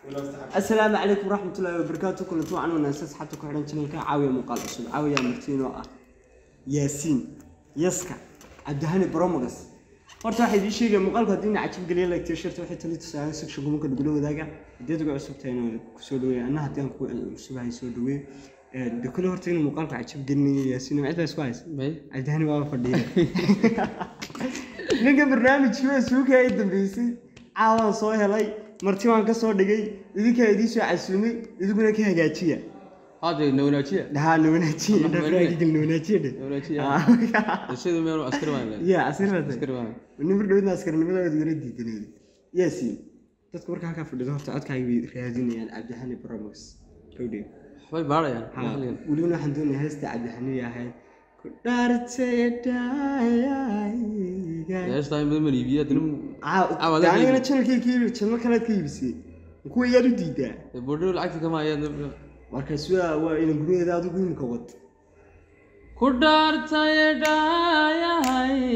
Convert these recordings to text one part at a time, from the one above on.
السلام عليكم ورحمة الله وبركاته. كل طبعا أنا أساس حتى كهربان شنو عاوية مقال أسود عاوية مرتين ياسين يسكا عبدهاني برومغس مرت واحد يشيل مقال قدينا عجب قليل لك تيشرت واحد تلي تسعة سك شو ممكن تقولوا ذاك جديد قاعد سبتين كسولوي أنا هتيان كسبها يسولوي بكل مرتين مقال عجب قلني ياسين معي بس كويس عبدهاني بابا فرديه نيجي برنامج شو سوق هاي الدبيسي عاون صوي هلاي marti waan ka soo dhigay idinka idin soo casumay iduguna ka hagaajiya hada noonaajiya noonaajiya dhafraadigil noonaajiya sidoo meel askar waan ya askar waan nimir dhawna askarnimada wada diidanay yaasiin dadku marka halka fadhido horta codkaaga raadinayaan Cabdihani Promox kowdii way baarayaan waliba waxaan doonayaa heesta Cabdihani yahay ku dhaarteedaay heesta ay mid maliibiya dinum أنا channel كي channel كانت كيبسي كوي يا رديدا بودو lacagta kama ayad markaasua waa in guriyada aad ugu imkawad ku dhaartay dhaayay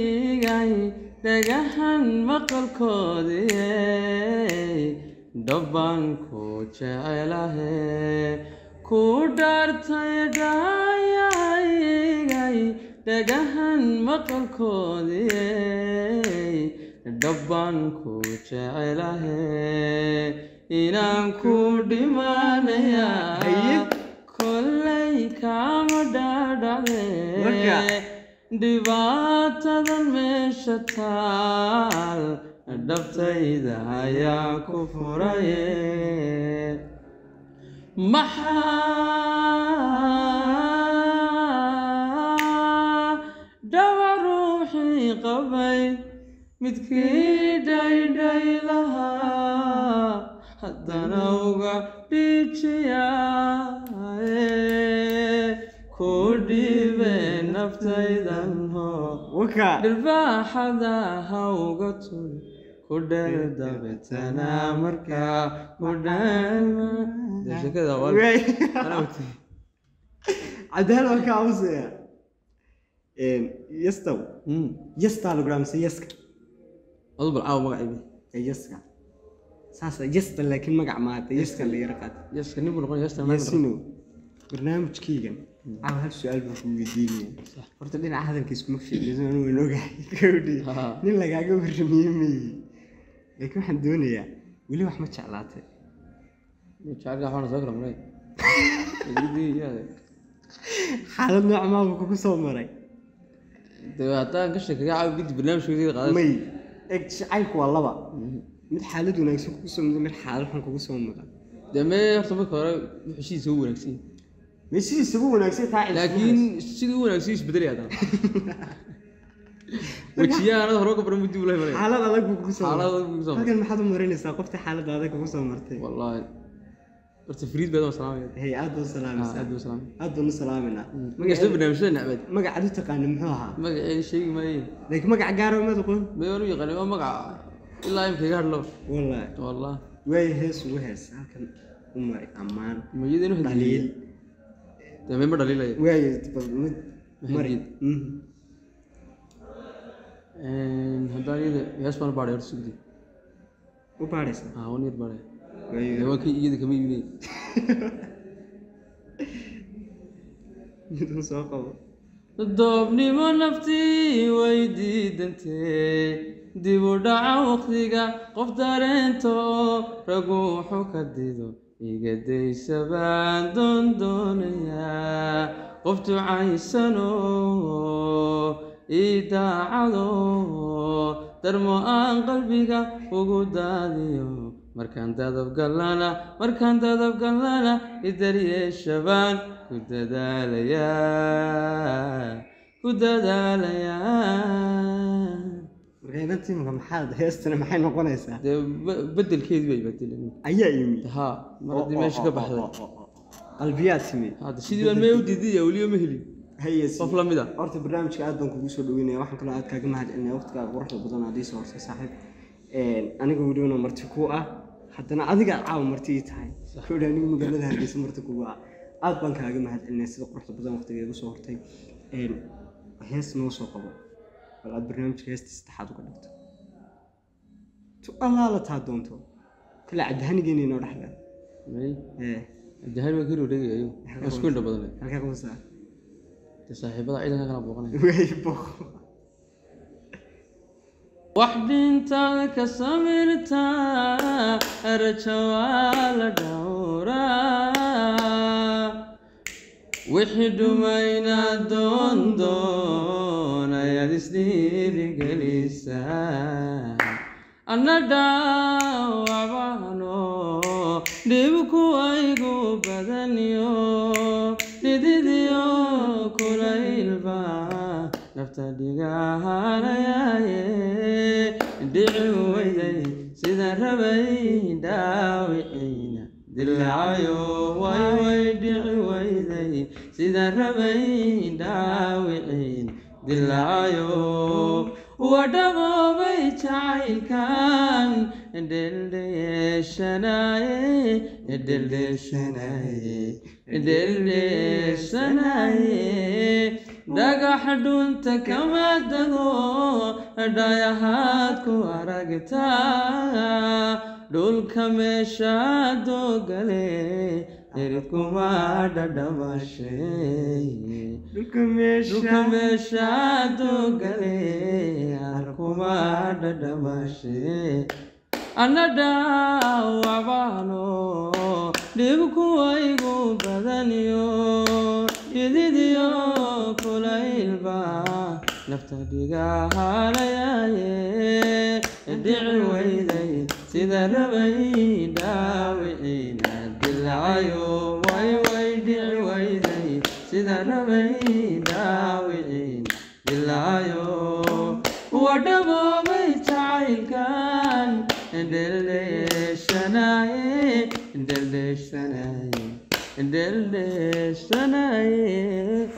dhagahan maqalkoodii dhaban ku jecelahay ku dhaartay dhaayay dhagahan maqalkoodii dhaban ku jecelahay inaan ku dhimanaya kollay kama dhaadhacday dhibaatadan meesha taal dhabtayda ayaa ku furaye maxaa dhawa ruuxii qabay midkii dhaydhay lahaa haddana uga dhijiyaye ku dhiibe naftaydan hoo dhirbaaxada ha uga tun ku dheer dabetana markaa ku عدال وكا عوزة يستو يستا لقرام سيسك أضرب العاو مقعبي يسكا ساسا يستا لكن مقع ماتا يسكا اللي يرقات يسكا نبو نقول يستا يسينو برنامج كيغن عاو هالسؤال بكو يديني فرطة لين عهد الكيس مكفي لازم أنو نوقع كودي نين لقا قبر رميمي لكن واحد دونيا ولي وحمد شعلاته شعلاته حوانا ساكرا مراي يجدي يا حالة نوع ما بكو كسو مراي دواتا كشك عاو قد برنامج كذي قادس مي عايك والله بقى mid xaalad wanaagsan ku soo mid xaalad xun ku soo maqan damay horta marka hore wixii soo wanaagsan meeshii soo wanaagsan taa laakiin sidoo wanaagsan isbedeli aad wajiyaana hore ka baran muddo ulay maray xaalad adag ku soo halkan maxaad u marinaysaa qofta xaalad adag ku soo martay wallahi horta fariid baad salaamay hay aad u salaamay aad u salaamina magaca barnaamijyada nacbad magaca aad taqaan muxuu ahaa magaca shay ma yeen laakiin magaca gaar ah ma taqaan ma yanu yaqaan magaca إلا يمكن يقهر والله ويهس هلكن عمري أمان مجيدين دليل تمام دليل أيه ويهس مريض هذا يده يسمع بارد يرسل وبارد ونير بارد هو كي يده كمية يده يده ساقه ضبني من نفتي ويدي دنتي dibu dhaca waqtiga qof dareento raguuxu ka dido iga daysa baan doonaya qof ducaysano idaacado darmo aan qalbiga ugu daadiyo markaan dadab galana idaryeesha baan ku dadaalaya رجعنا محاد هيستنا محين مقنعسة بدل كيد بيبدل أيه يومي ها ما دي ماشي كبحث قلبيات سمي هذا شيء ما يودي دي وليه مهلي هي طفلة مدا أرت برنامج كأدم كبوس ودويني واحد كلا أتكلم كجماعة إني وقت كروح لبضنا دي صور صاحب أنا قولون مرتكوة حتى أنا أذكر عاو مرتيت هاي كل أنا مقلد هذه مرتكوة أدم كجماعة إني سيد روح لبضنا وقت كي صورتي هيس نو سوقه البرنامج هيست استحاد وقلت تو الله لا تهدونتو kala caddahanigeen inoo dhaxla الدهان وكيلو رجع أيوه بس كل ده بدل halka qumsa تصاحب هذا عيدا كان أبوقنا way boq واحد انت كسمرتا رجوال دورا وحد ماينا دون يا دسدير جلسا أنا داوانو ديبكو أيغو بدنيو ديديو كلايلبا نفتا ديغانا يا دعوي سيدا ربي داوينا دلعيو واي دعوي سيدا ربي داوينا دلعيو ودمو بيتعيل كان دلشناي دقح دونت كما دقو دايهاتكو عرقتا دول كمشا دوغلي يركما ددمشي دكمشا دوغلي يركما ددمشي أنا داوانو ديبكو أيغو بدنيو يديديو كلايلبا نفتا ديغانا دعويدي سيدا ربي داوينا دلعيو واي دعويدي سيدا ربي داوينا دلعيو ودمو بيتعيل كان دلشناي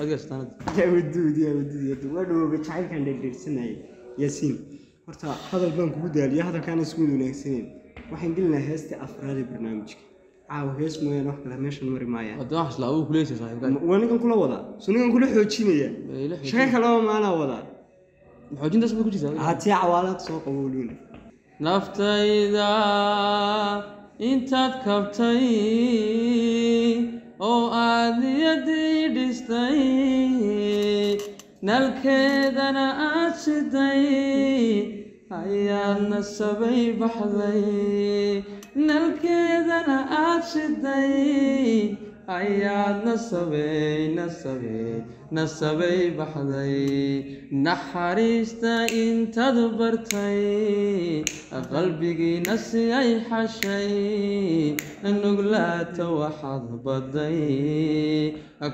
أجستانت يا ودود ودو بتعيل كان دلشناي ياسين horta hadal baan kugu daaliya hadalkaan isku wanaagsaneen waxaan gelnaa heesta afraad ee barnaamijka hees mooyaan wax kale meeshan mari maayaan هذا واحد لا أبوك ليش صاحب wanigan kula wada sunigan kula xoojinaya shay kale oo maana wada محوجين ده سبكوا جزء haatii cawaalaad soo qaboolina naftayda intaad kabtay oo aad yadii dhistay nalkeedana aad siday ayaad nasabay baxday nalkeedana aad siday ayaad nasabay baxday naxariista intaad bartay qalbigiina si ay xashay nuglaata waxaad baday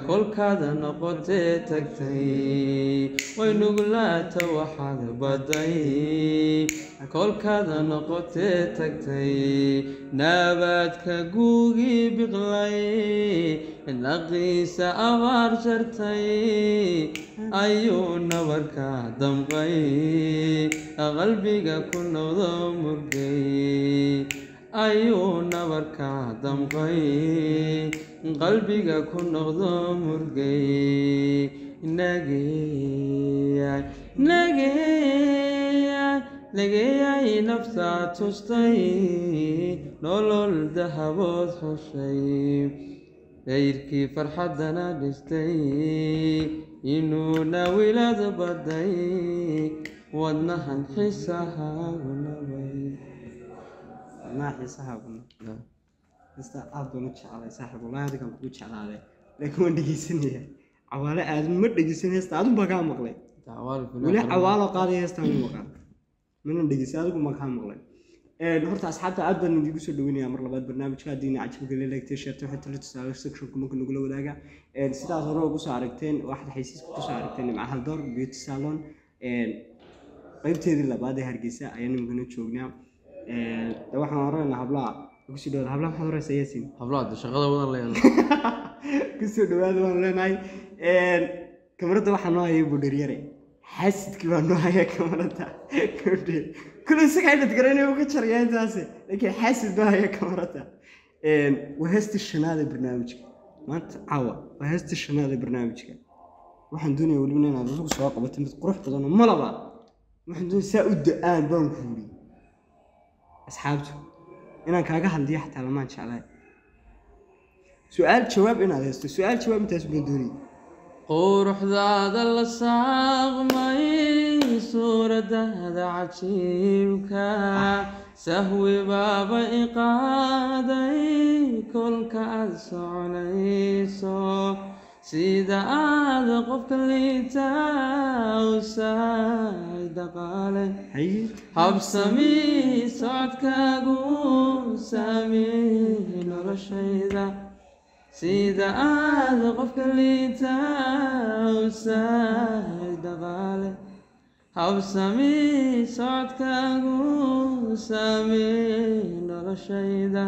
kolkaada noqotee tagtay way nuglaata waxaad baday kolkaada noqotee tagtay nabaadka guugii biqlay naqiisa abaar jartay ayuu nabarka damqay qalbiga ku noqdo murgay ayuu nabarka damqay qalbiga ku noqdo murgay nageyay nafta tustay nolol dahabood xushay dayrkii farxadana dhistay inuuna wilaad baday wadnahan xiisahagunabay hasta aad baan u jeclay saaxiib wallaahi adigan kugu jeclaaday laakiin waan dhegeysanaya cawaale aadan ma dhegeysan heesta adun baa kaa maqlay weli cawaalo qaaday heestaan u maqan mana dhegeysan adigu ma kaa maqlay horta asxaabta aad baan idigu soo dhaweynayaa mar labaad barnaamijka haddiina cajabgale leegtay sheertay waxay tala tusaale sectionka marka nagula wadaaga sidaas hore ugu soo aragteen waxaad xaysiiska ku soo aragteen nimca haldoor beauty salon qaybteedii labaad ee hargeysa ayaan nimkana joognaa waxaan horeynaa hablaha kusoo dhawaada hablaha maxaad horeysaa yaasiin hablaha shaqada wadan leeyahay kusoo dhawaada waan leenahay kamarada waxaa noo hayay budharyare xaasidkii baa noo haya kamarada كل سكعة تقرأني وكتشر يا إنتاسي لكن حاسس بها يا كاميرتا وهست الشنادة برنامجك ما تعوى وهست الشنادة برنامجك واحد دنيا ولمنا نازوق سواق بتمت قروح بدنا ملبا واحد دنيا ساود الآن بانكوري أصحابته inaan kaaga hadliyo xataa lamaan jeclahay su'aal jawaab inaad haysto su'aal jawaab intaas baan doonayay quruxdaada la saaqmay suuradaada cajiibka sahwi baaba iqaaday kolka aad soconayso sida aad qofka liita u saay dhaqaale habsami socodkaagu saamee noloshayda sida aad qofka liita u saay dhaqaale habsami socodkaagu saamee noloshayda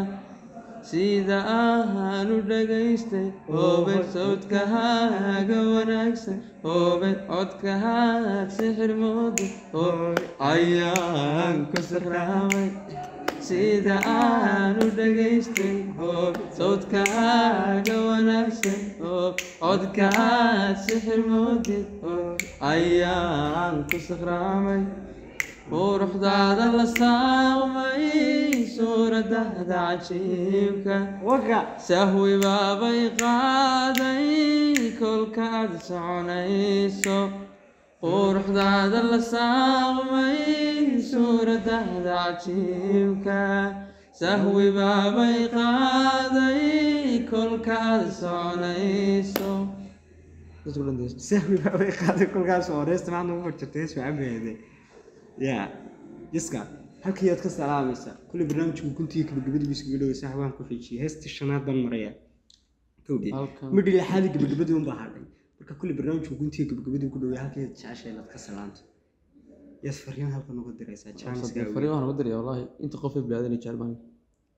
sida aan u dhagaystay oobed sawdkahaaga wanaagsan oobed codkahaad sixir moodo ayaan ku sixraamay sida aan u dhagaystay oobed sawdkahaaga wanaagsan codkahaad sixir moodid ayaan ku sixraamay quruxdaada la saaqmay suuradaada cajiibka sahwi baabay qaaday kolka aad soconayso quruxdaada la saaqmay suuradaada cajiibka sahwi baabay qaaday kolka aad soconayso sahwi baabay qaaday kolkaas soconayso maxaad nagu farjirtay hees waxaa beeday يا يسكا هلك يا تكسر عامسة كل برنامج كنتي كبقبل بيسكبلو سحوان كل شيء هست الشنات بالمريا تودي مدري لحالي كبقبل يوم بحالي بركة كل برنامج كنتي كبقبل كله هلك يتشاشة لا تكسر عامته يسفريان هلك نقدر يسا شانس فريق أنا قدر يا والله أنت قفي بلادنا يجربان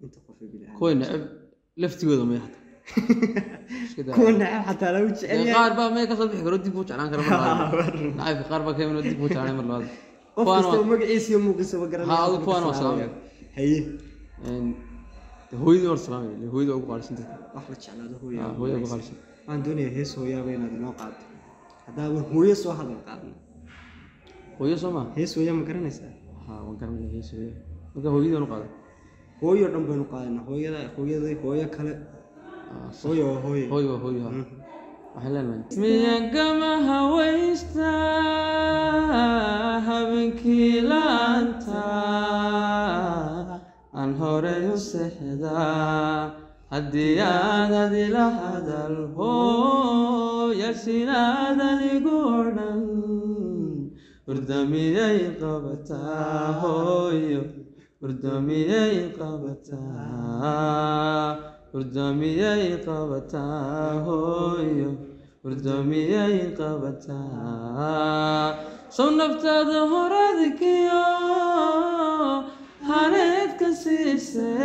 أنت قفي بلادنا كوين نعب لفتي وذا ما يحط كون نعب حتى لو تشأني قاربا ما يكسر بحكي ردي بوش على كرم الله نعب قاربا كيف ردي بوش على مرة هذا قفت مقعيس يوم قصة بقرن هذا كوان وسلام هي هو يدور سلام هو يدور أبو قارس أنت أخلص على هذا هو أبو قارس عن دنيا هيس هو يا بين هذا نقاط هذا هو يسوى هذا القاعد هو يسوى ما هيس هو يا مقرن يسا مقرن هيس هو مقرن هو يدور نقاط هو يردم بين نقاطنا هو يا كله هو أهلاً مياك ما هويستا هبكي لانتا عن هوري السحدا الديانة دي لحدا الهو يسينادا لقوردن وردمي يقبتا هويو وردمي يقبتا وردمي قبتا هويو وردمي قبتا صنفت ظهرك يا هانت كسيسة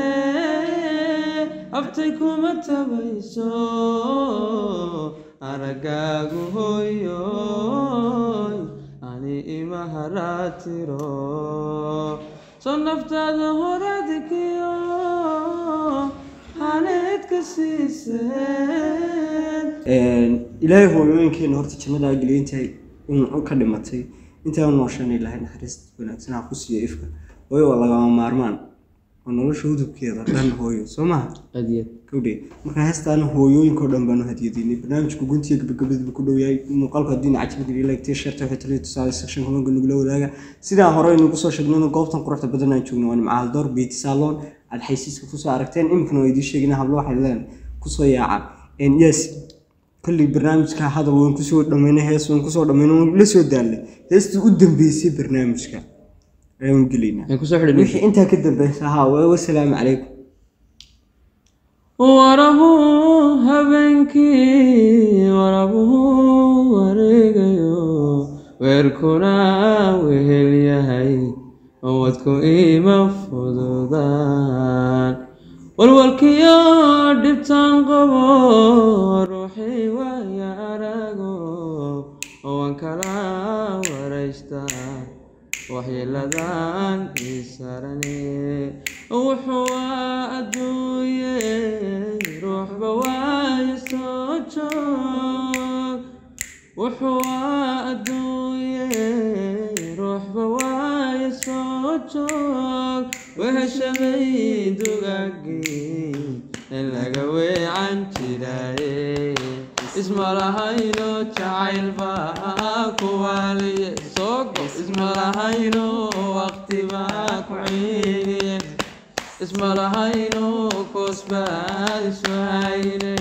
أفتكم التبيسو أرقاق هويو أني إما هراتيرو صنفت ظهرك يا إلهي هو يمكن هرت جمدا قلينتي إنه كلمتي أنت ونوشان إلهي نحرست ونحسن عقوسي إفكا وهي والله مارمان ونقول شو ذوب كذا لأن هوي سمع أديت كودي ما هستان هوي ينكرم بنو هديديني برنامج كوجنتي بكبد يا مقالك الدين عجبت لي لايك تيشرت في تلي تسال سكشن كمان نقول له سيدا هراي نقص شغلنا قوبتن قرحت بدنا نشوفنا وانا مع الدور بيت صالون الحيسيس كوسو عرفتين يمكن يدي شيغنا هبلو حلان كوسو ياعا ان يس كل برنامج كا هذا وين كوسو دمينه هيس وين كوسو دمينه لا سو دال هيس u dambeysay barnaamijka ayaan galina wixii inta ka dambeysay والسلام عليكم وربو هبنكي وربو ورقيو ويركنا وهليهي وودكو إيما فضودان والوالكيو دبتان قبو روحي ويا أرقو وانكلا وريشتا وحي لذان يسارني وحوا أدوية روح بواي صوتشوك وحوا أدوية روح بواي صوتشوك وهشمي دوغا laga weecan jiray isma lahayno jacayl baa ku waaliye soo go isma lahayno waqti baa ku ciiniye isma lahayno koos baa iswahayne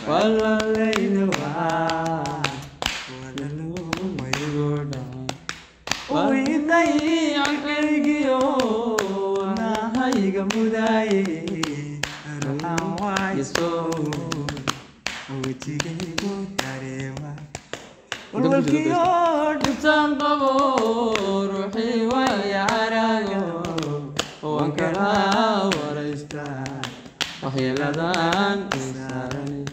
walalayna waa ويني عقليو نهايق مداي روحا وايسو وتيجي تاريما والكيو تنقبو روحي ويا عراقو وانكرا وريستا وحي لدان إسارني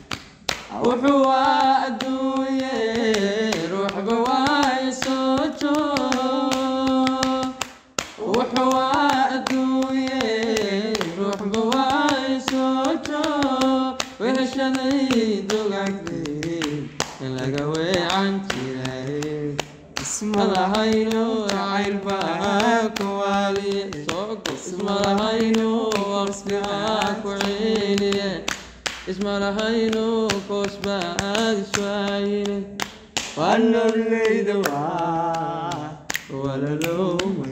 وحوا الدنيا روح بوايسو اسم لهينو عيلباك والي اسم لهينو وصباك وعيني اسم لهينو كوسباك شويني ولا اللي دوا ولا لوم